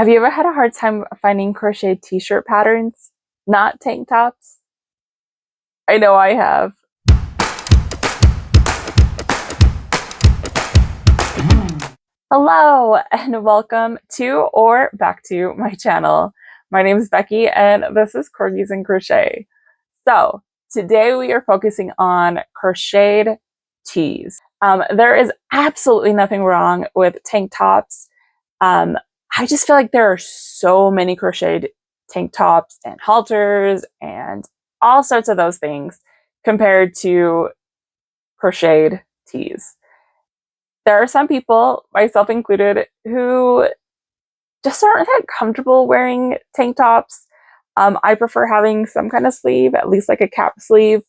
Have you ever had a hard time finding crochet t-shirt patterns, not tank tops? I know I have. Hello and welcome to or back to my channel. My name is Becky and this is Corgis and Crochet. So today we are focusing on crocheted tees. There is absolutely nothing wrong with tank tops. I just feel like there are so many crocheted tank tops and halters and all sorts of those things compared to crocheted tees. There are some people, myself included, who just aren't that comfortable wearing tank tops. I prefer having some kind of sleeve, at least like a cap sleeve,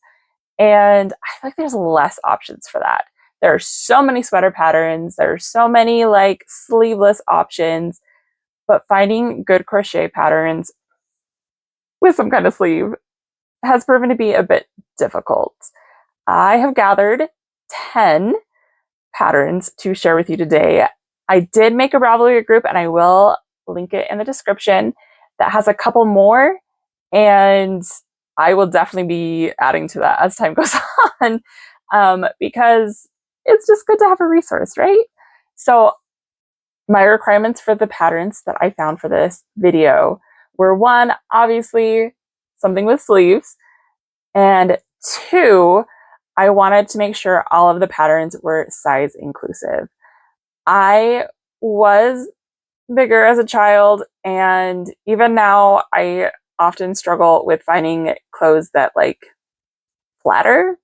and I feel like there's less options for that. There are so many sweater patterns, there are so many like sleeveless options, but finding good crochet patterns with some kind of sleeve has proven to be a bit difficult. I have gathered 10 patterns to share with you today. I did make a Ravelry group and I will link it in the description that has a couple more, and I will definitely be adding to that as time goes on because it's just good to have a resource, right? So my requirements for the patterns that I found for this video were: one, obviously something with sleeves, and two, I wanted to make sure all of the patterns were size inclusive. I was bigger as a child, and even now I often struggle with finding clothes that like flatter,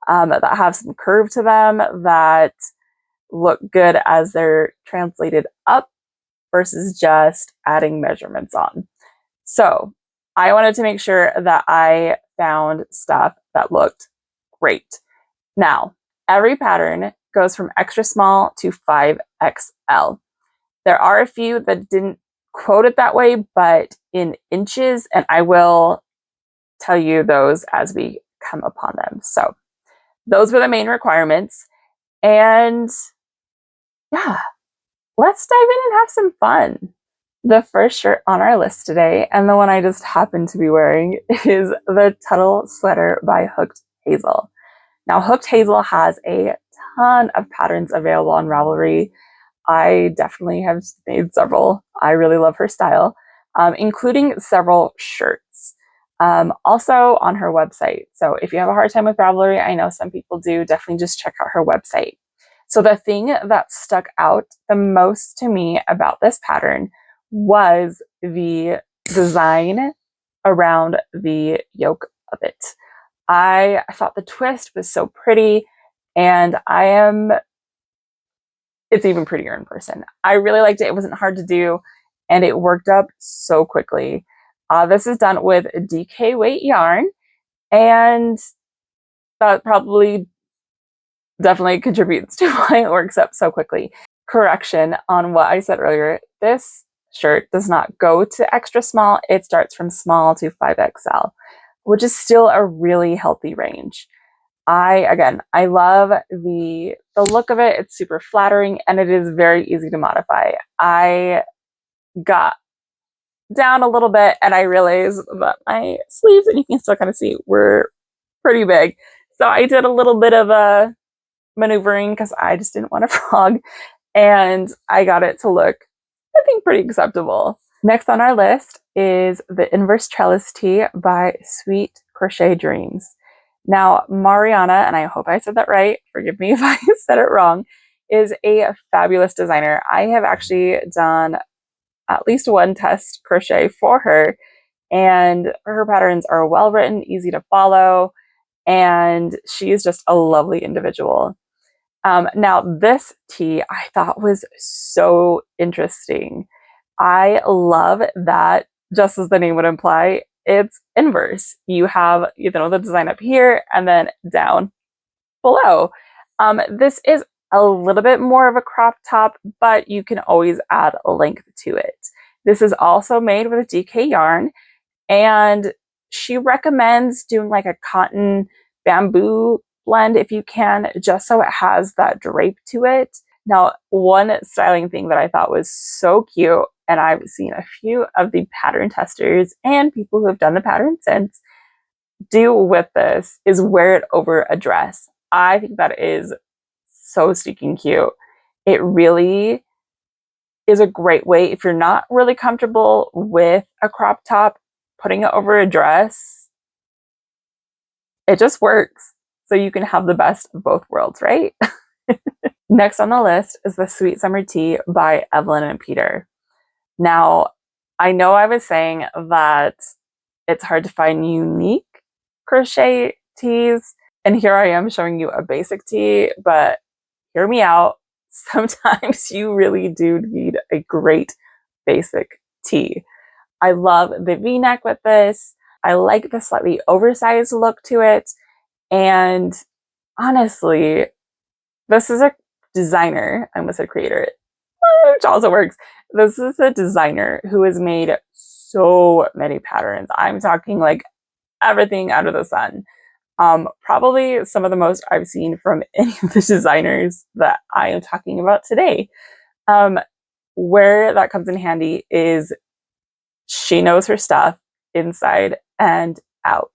that have some curve to them, that look good as they're translated up versus just adding measurements on. So I wanted to make sure that I found stuff that looked great. Now, every pattern goes from extra small to 5XL. There are a few that didn't quote it that way, but in inches, and I will tell you those as we come upon them. So those were the main requirements. And yeah, let's dive in and have some fun. The first shirt on our list today, and the one I just happen to be wearing, is the Tuttle Sweater by HookedHazel. Now, HookedHazel has a ton of patterns available on Ravelry. I definitely have made several. I really love her style, including several shirts. Also on her website. So if you have a hard time with Ravelry, I know some people do, definitely just check out her website. So the thing that stuck out the most to me about this pattern was the design around the yoke of it. I thought the twist was so pretty, and it's even prettier in person. I really liked it. It wasn't hard to do, and it worked up so quickly. This is done with DK weight yarn, and that probably definitely contributes to why it works up so quickly. Correction on what I said earlier. This shirt does not go to extra small. It starts from small to 5XL, which is still a really healthy range. I love the look of it. It's super flattering and it is very easy to modify. I got down a little bit and I realized that my sleeves, and you can still kind of see, were pretty big. So I did a little bit of a maneuvering because I just didn't want to frog, and I got it to look, I think, pretty acceptable. Next on our list is the Inverse Trellis Tee by Sweet Crochet Dreams. Now, Mariana, and I hope I said that right, forgive me if I said it wrong, is a fabulous designer. I have actually done at least one test crochet for her, and her patterns are well written, easy to follow, and she is just a lovely individual. Now, this tee I thought was so interesting. I love that, just as the name would imply, it's inverse. You have, the design up here and then down below. This is a little bit more of a crop top, but you can always add a length to it. This is also made with DK yarn, and she recommends doing like a cotton bamboo blend if you can, just so it has that drape to it. Now, one styling thing that I thought was so cute and I've seen a few of the pattern testers and people who have done the pattern since do with this is wear it over a dress. I think that is so stinking cute. It really is a great way if you're not really comfortable with a crop top, putting it over a dress, it just works. So you can have the best of both worlds, right? Next on the list is the Sweet Summer Tee by Evelyn and Peter. Now, I know I was saying that it's hard to find unique crochet tees, and here I am showing you a basic tee, but hear me out. Sometimes you really do need a great basic tee. I love the V-neck with this. I like the slightly oversized look to it. And honestly, this is a designer. I almost said creator, which also works. This is a designer who has made so many patterns. I'm talking like everything under the sun. Probably some of the most I've seen from any of the designers that I am talking about today. Where that comes in handy is she knows her stuff inside and out.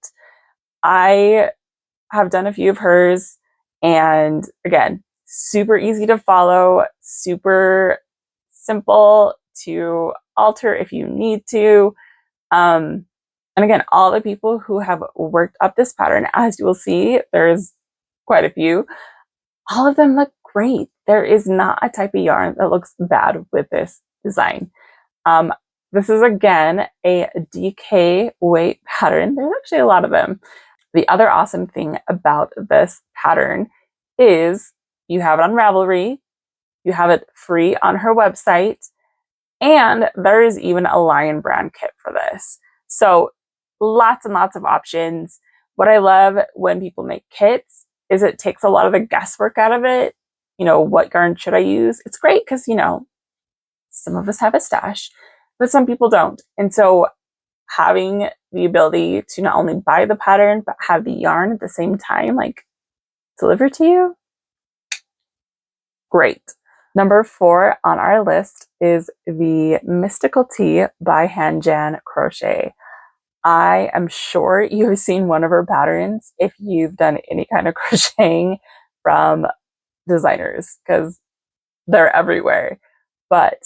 I have done a few of hers, and again, super easy to follow, super simple to alter if you need to. And again, all the people who have worked up this pattern, as you will see, there's quite a few, all of them look great. There is not a type of yarn that looks bad with this design. This is again a DK weight pattern. There's actually a lot of them. The other awesome thing about this pattern is you have it on Ravelry, you have it free on her website, and there is even a Lion brand kit for this. So lots and lots of options. What I love when people make kits is it takes a lot of the guesswork out of it. You know, what yarn should I use? It's great because, you know, some of us have a stash, but some people don't. And so having the ability to not only buy the pattern, but have the yarn at the same time, like delivered to you, great. Number 4 on our list is the Mystical Tee by HanJan Crochet. I am sure you have seen one of her patterns if you've done any kind of crocheting from designers, because they're everywhere. But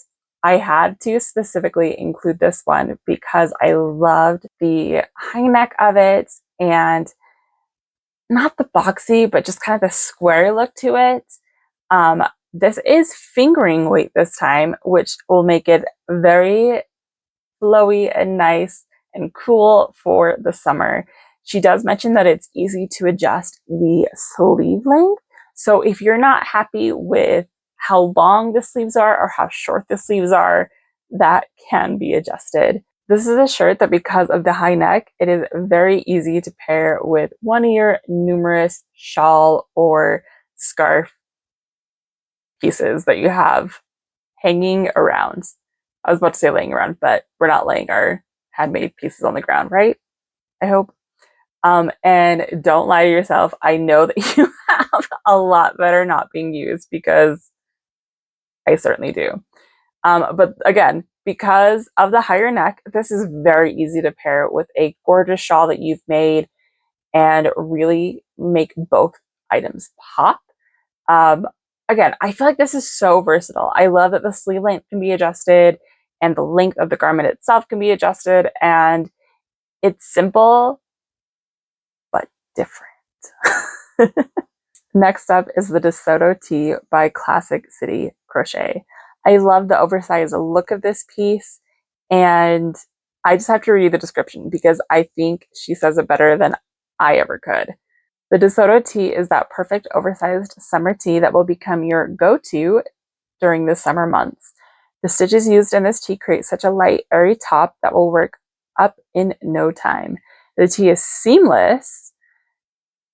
I had to specifically include this one because I loved the high neck of it and not the boxy, but just kind of the square look to it. This is fingering weight this time, which will make it very flowy and nice and cool for the summer. She does mention that it's easy to adjust the sleeve length. So if you're not happy with how long the sleeves are or how short the sleeves are, that can be adjusted. This is a shirt that, because of the high neck, it is very easy to pair with one of your numerous shawl or scarf pieces that you have hanging around. I was about to say laying around, but we're not laying our handmade pieces on the ground, right? I hope. And don't lie to yourself. I know that you have a lot that are not being used, because I certainly do. But again, because of the higher neck, this is very easy to pair with a gorgeous shawl that you've made and really make both items pop. Again, I feel like this is so versatile. I love that the sleeve length can be adjusted and the length of the garment itself can be adjusted, and it's simple but different. Next up is the DeSoto Tee by Classic City Crochet. I love the oversized look of this piece, and I just have to read the description because I think she says it better than I ever could. The DeSoto Tee is that perfect oversized summer tee that will become your go-to during the summer months. The stitches used in this tee create such a light, airy top that will work up in no time. The tee is seamless.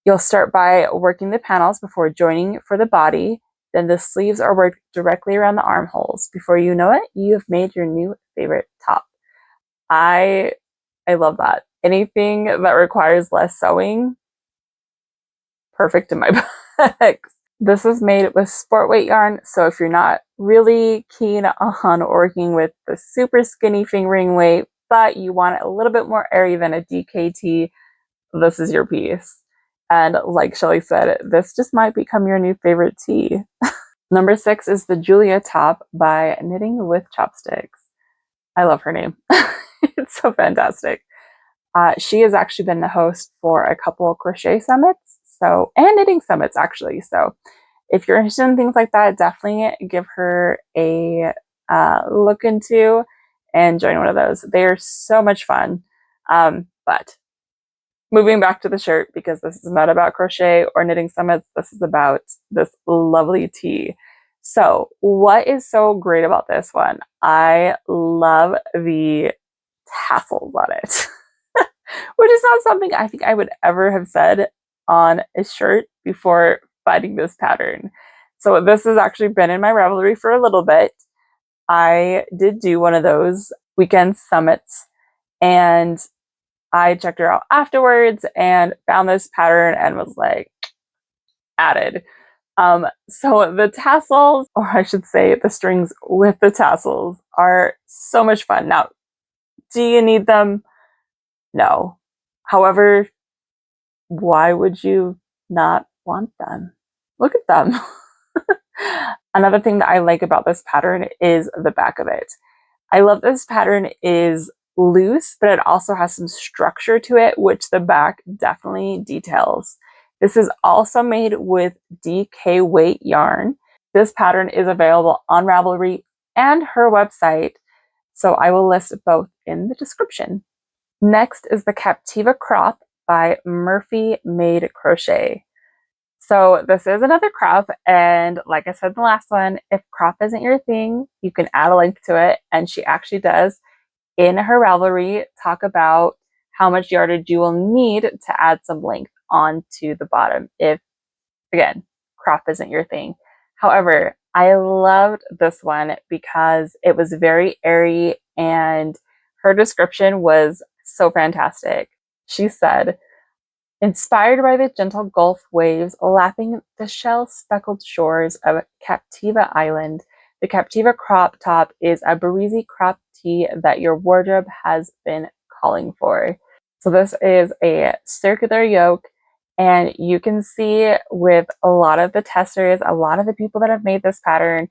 You'll start by working the panels before joining for the body. Then the sleeves are worked directly around the armholes. Before you know it, you have made your new favorite top. I love that. Anything that requires less sewing, perfect in my books. This is made with sport weight yarn, so if you're not really keen on working with the super skinny fingering weight, but you want it a little bit more airy than a DKT, this is your piece. And like Shelly said, this just might become your new favorite tee. Number 6 is the Julia top by Knitting with Chopsticks. I love her name. It's so fantastic. She has actually been the host for a couple of crochet summits, and knitting summits actually. So if you're interested in things like that, definitely give her a look into and join one of those. They are so much fun. But moving back to the shirt, because this is not about crochet or knitting summits, this is about this lovely tee. So what is so great about this one? I love the tassels on it, which is not something I think I would ever have said on a shirt before finding this pattern. So this has actually been in my Ravelry for a little bit. I did do one of those weekend summits, and I checked her out afterwards and found this pattern and was like, added. So the tassels, or I should say the strings with the tassels, are so much fun. Now, do you need them? No. However, why would you not want them? Look at them. Another thing that I like about this pattern is the back of it. I love this pattern is loose, but it also has some structure to it, which the back definitely details. This is also made with DK weight yarn. This pattern is available on Ravelry and her website, so I will list both in the description. Next is the Captiva Crop by Murphy Made Crochet. So this is another crop, and like I said in the last one, if crop isn't your thing, you can add a length to it, and she actually does in her Ravelry talk about how much yardage you will need to add some length onto the bottom if, again, crop isn't your thing. However, I loved this one because it was very airy and her description was so fantastic. She said, inspired by the gentle Gulf waves lapping the shell-speckled shores of Captiva Island, the Captiva crop top is a breezy crop tee that your wardrobe has been calling for. So this is a circular yoke, and you can see with a lot of the testers, a lot of the people that have made this pattern,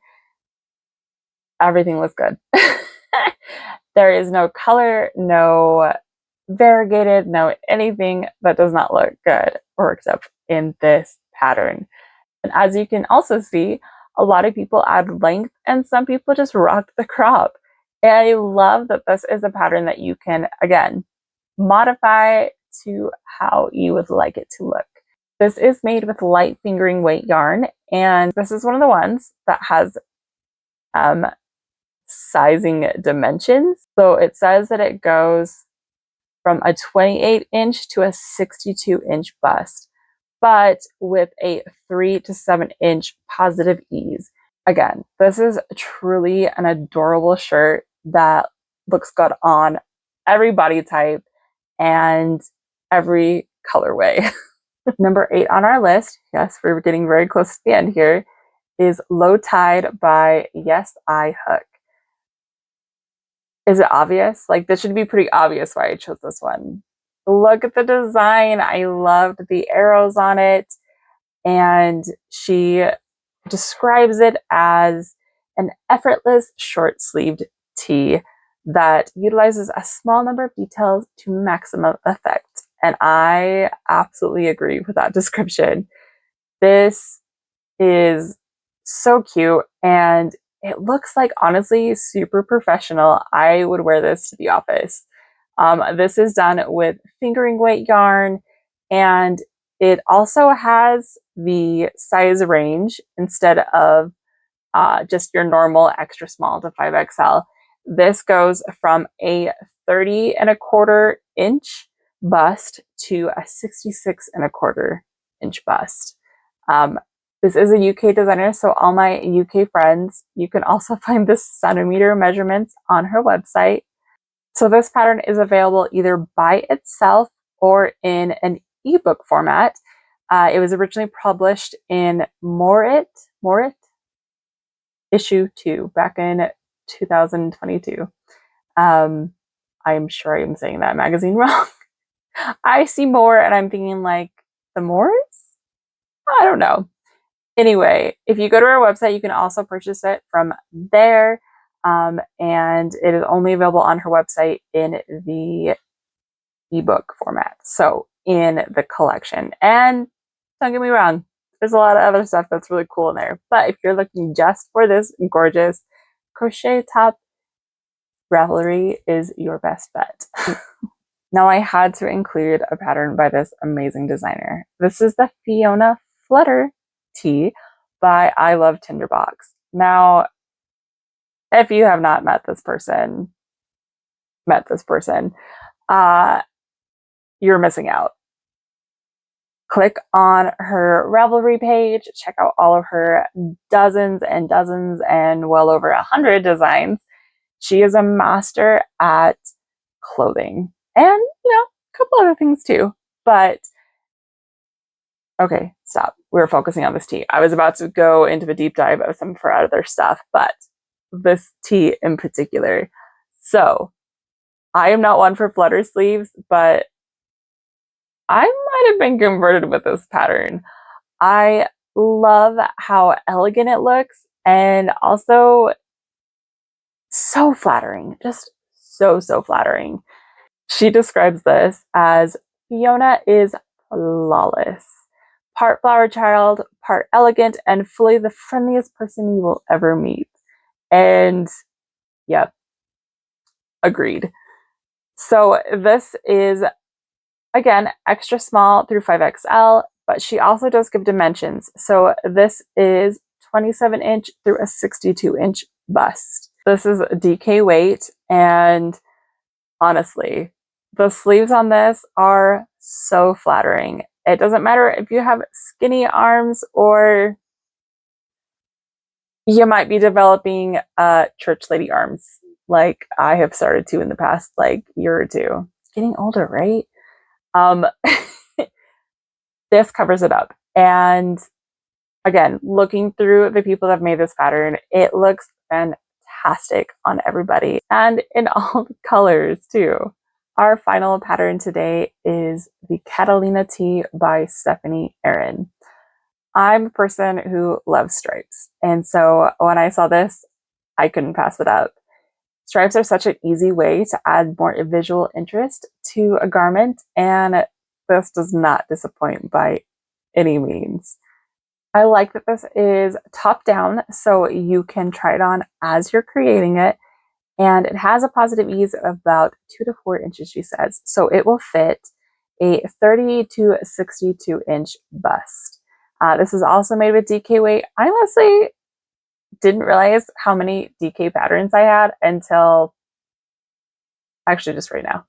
everything looks good. There is no color, no variegated, no anything that does not look good worked up in this pattern. And as you can also see, a lot of people add length and some people just rock the crop. And I love that this is a pattern that you can, again, modify to how you would like it to look. This is made with light fingering weight yarn, and this is one of the ones that has sizing dimensions. So it says that it goes from a 28-inch to a 62-inch bust, but with a 3 to 7-inch positive ease. Again, this is truly an adorable shirt that looks good on every body type and every colorway. Number 8 on our list, yes, we're getting very close to the end here, is Low Tide by Yess.ihook. Is it obvious? Like, this should be pretty obvious why I chose this one. Look at the design. I loved the arrows on it. And she describes it as an effortless short-sleeved tee that utilizes a small number of details to maximum effect. And I absolutely agree with that description. This is so cute, and it looks like, honestly, super professional. I would wear this to the office. This is done with fingering weight yarn, and it also has the size range instead of just your normal extra small to 5XL. This goes from a 30.25-inch bust to a 66.25-inch bust. This is a UK designer, so all my UK friends, you can also find the centimeter measurements on her website. So this pattern is available either by itself or in an ebook format. It was originally published in Morit issue 2 back in 2022. I'm sure I'm saying that magazine wrong. I see more and I'm thinking like the Moors? I don't know. Anyway, if you go to our website, you can also purchase it from there. And it is only available on her website in the ebook format. So in the collection. And don't get me wrong, there's a lot of other stuff that's really cool in there. But if you're looking just for this gorgeous crochet top, Ravelry is your best bet. Now I had to include a pattern by this amazing designer. This is the Fiona Flutter Tee by ilovetinderbox. Now, if you have not met this person, you're missing out. Click on her Ravelry page, check out all of her dozens and dozens and well over 100 designs. She is a master at clothing and, a couple other things too. But, okay, stop. We're focusing on this tee. I was about to go into a deep dive of some of her other stuff, but this tee in particular. So, I am not one for flutter sleeves, but I might have been converted with this pattern. I love how elegant it looks and also so flattering. Just so flattering. She describes this as Fiona is flawless. Part flower child, part elegant, and fully the friendliest person you will ever meet. And yep, agreed. So this is, again, extra small through 5XL, but she also does give dimensions. So this is 27 inch through a 62 inch bust. This is DK weight, and honestly, the sleeves on this are so flattering. It doesn't matter if you have skinny arms or you might be developing church lady arms like I have started to in the past year or two. It's getting older, right? This covers it up. And again, looking through the people that have made this pattern, it looks fantastic on everybody and in all the colors too. Our final pattern today is the Catalina Tee by Stephanie Erin. I'm a person who loves stripes. And so when I saw this, I couldn't pass it up. Stripes are such an easy way to add more visual interest to a garment, and this does not disappoint by any means. I like that this is top down, so you can try it on as you're creating it, and it has a positive ease of about 2 to 4 inches, she says, so it will fit a 30 to 62 inch bust. This is also made with DK weight. I honestly didn't realize how many DK patterns I had until actually just right now.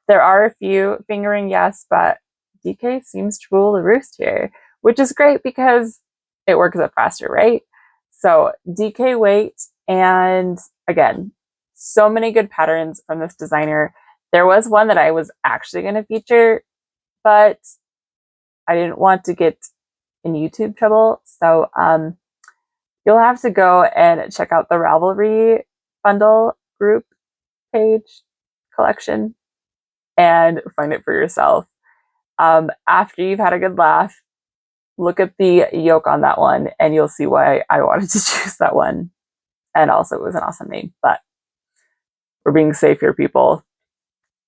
There are a few fingering, yes, but DK seems to rule the roost here, which is great because it works up faster, right? So DK weight, and again, so many good patterns from this designer. There was one that I was actually going to feature, but I didn't want to get in YouTube trouble. So you'll have to go and check out the Ravelry bundle group page collection and find it for yourself. After you've had a good laugh, look at the yoke on that one and you'll see why I wanted to choose that one. And also it was an awesome name, but we're being safe here, people.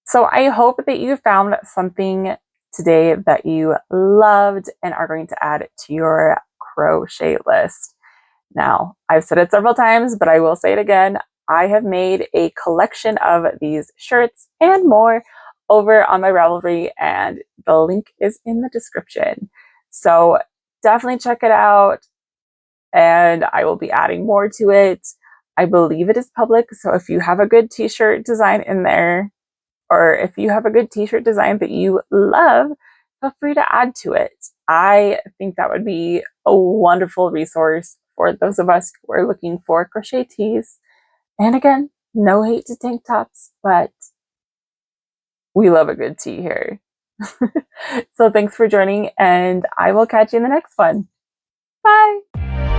So I hope that you found something today that you loved and are going to add to your crochet list. Now, I've said it several times, but I will say it again. I have made a collection of these shirts and more over on my Ravelry, and the link is in the description. So definitely check it out, and I will be adding more to it. I believe it is public, so if you have a good t-shirt design in there, or if you have a good t-shirt design that you love, feel free to add to it. I think that would be a wonderful resource for those of us who are looking for crochet tees. And again, no hate to tank tops, but we love a good tee here. So thanks for joining, and I will catch you in the next one. Bye!